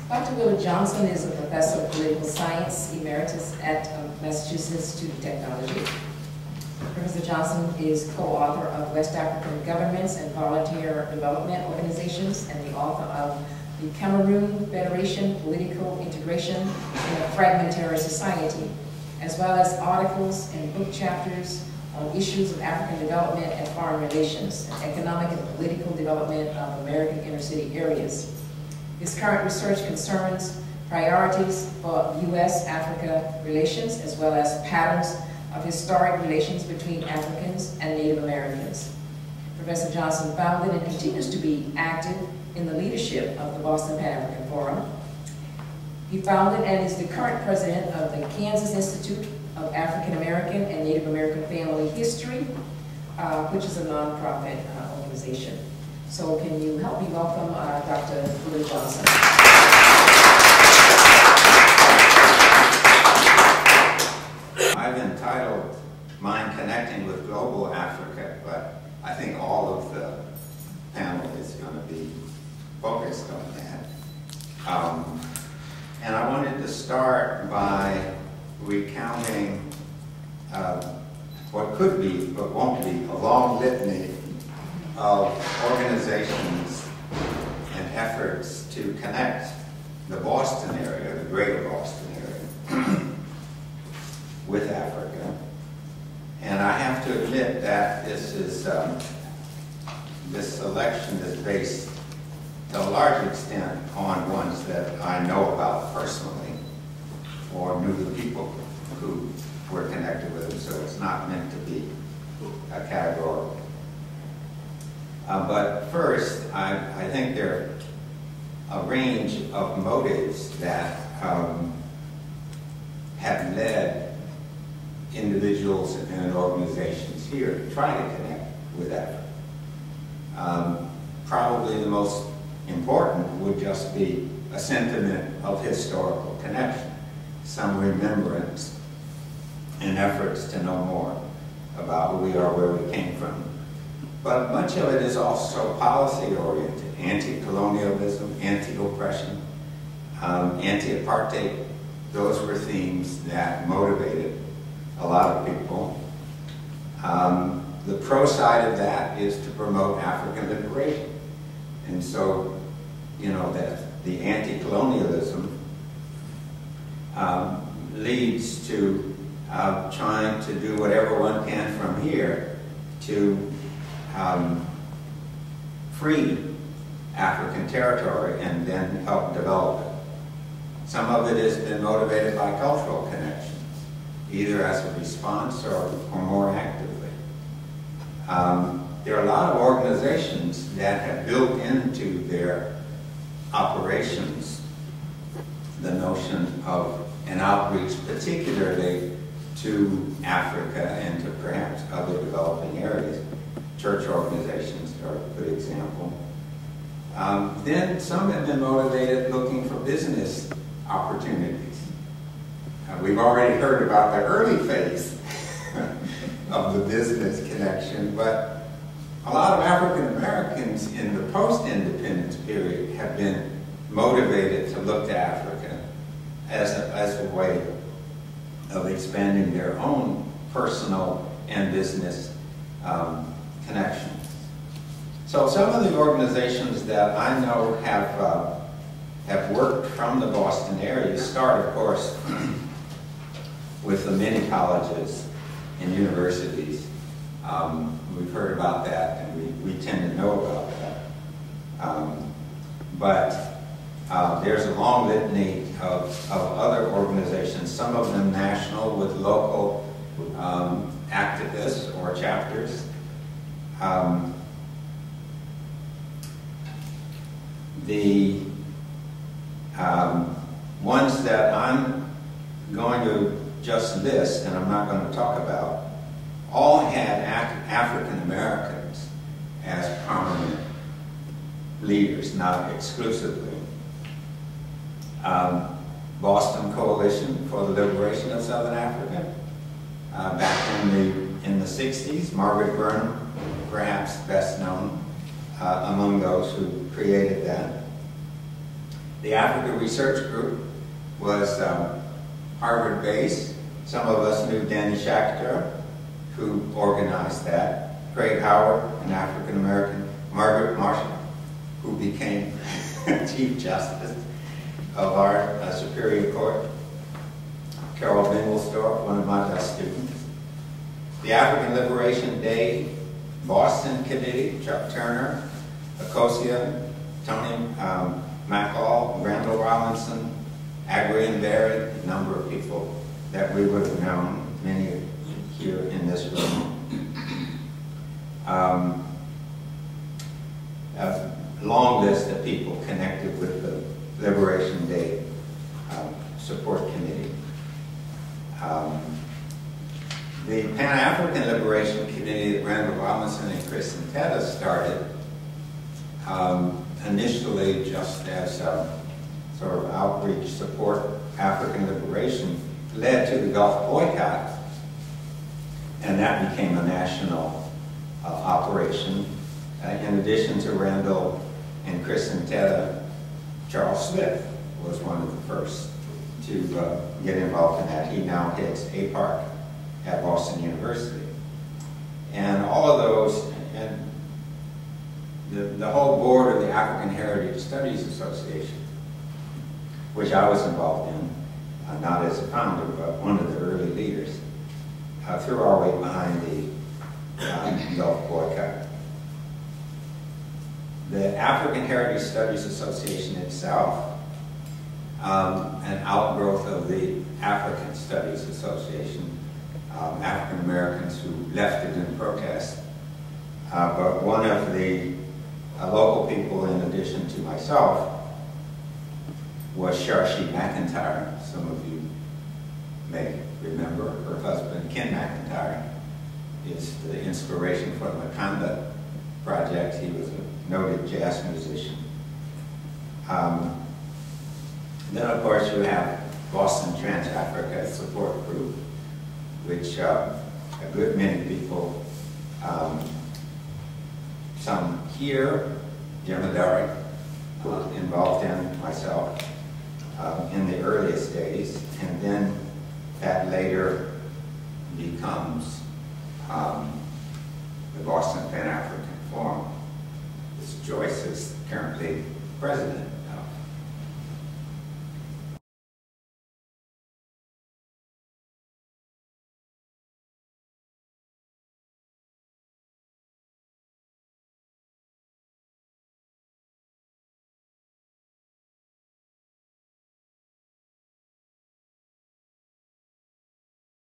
Dr. Willard Johnson is a professor of political science emeritus at Massachusetts Institute of Technology. Professor Johnson is co-author of West African Governments and Volunteer Development Organizations and the author of the Cameroon Federation, Political Integration in a Fragmentary Society, as well as articles and book chapters on issues of African development and foreign relations, and economic and political development of American inner city areas. His current research concerns priorities for U.S.-Africa relations, as well as patterns of historic relations between Africans and Native Americans. Professor Johnson founded and continues to be active in the leadership of the Boston Pan-African Forum. He founded and is the current president of the Kansas Institute of African American and Native American Family History, which is a nonprofit organization. So can you help me welcome Dr. Willard Johnson? I've entitled mine Connecting with Global Africa, but I think all of the panel is going to be focused on that. And I wanted to start by recounting what could be, but won't be, a long litany of organizations and efforts to connect the Boston area, the greater Boston area, with Africa. And I have to admit that this selection is based to a large extent on ones that I know about personally or knew the people who were connected with them, so it's not meant to be a categorical. But first, I think there are a range of motives that have led individuals and organizations here to try to connect with Africa. Probably the most important would just be a sentiment of historical connection, some remembrance and efforts to know more about who we are, where we came from. But much of it is also policy-oriented: anti-colonialism, anti-oppression, anti-apartheid. Those were themes that motivated a lot of people. The pro side of that is to promote African liberation. And so, you know, that the anti-colonialism leads to trying to do whatever one can from here to free African territory and then help develop it. Some of it has been motivated by cultural connections, either as a response or more actively. There are a lot of organizations that have built into their operations the notion of an outreach, particularly to Africa and to perhaps other developing areas. Church organizations are a good example. Then some have been motivated looking for business opportunities. We've already heard about the early phase of the business connection, but a lot of African Americans in the post-independence period have been motivated to look to Africa as a way of expanding their own personal and business connections. So some of the organizations that I know have worked from the Boston area start, of course, with the many colleges and universities. We've heard about that, and we tend to know about that. But there's a long litany of other organizations, some of them national with local activists or chapters. The ones that I'm going to just list, and I'm not going to talk about, all had African Americans as prominent leaders, not exclusively. Boston Coalition for the Liberation of Southern Africa, back in the 60s, Margaret Burnham, perhaps best known among those who created that. The Africa Research Group was Harvard-based. Some of us knew Danny Schechter, who organized that. Craig Howard, an African-American. Margaret Marshall, who became Chief Justice of our Superior Court. Carol Bingelsdorf, one of my best students. The African Liberation Day Boston Committee, Chuck Turner, Akosia, Tony McCall, Randall Robinson, Agrian Barrett, a number of people that we would have known, many here in this room. A long list of people connected with the Liberation Day Support Committee. The Pan-African Liberation Committee that Randall Robinson and Chris Nteta started, initially just as sort of outreach support African liberation, led to the Gulf boycott, and that became a national operation. In addition to Randall and Chris Nteta, Charles Smith was one of the first to get involved in that. He now heads APARC at Boston University. And all of those, and the whole board of the African Heritage Studies Association, which I was involved in, not as a founder, but one of the early leaders, threw our weight behind the Gulf boycott. The African Heritage Studies Association itself, an outgrowth of the African Studies Association, African Americans who left it in protest. But one of the local people, in addition to myself, was Sharshi McIntyre. Some of you may remember her husband, Ken McIntyre, is the inspiration for the Makanda project. He was a noted jazz musician. Then, of course, you have Boston Trans-Africa Support Group, which a good many people, some here, Jim Adari, involved in, myself, in the earliest days, and then that later becomes the Boston Pan-African Forum. Joyce is currently president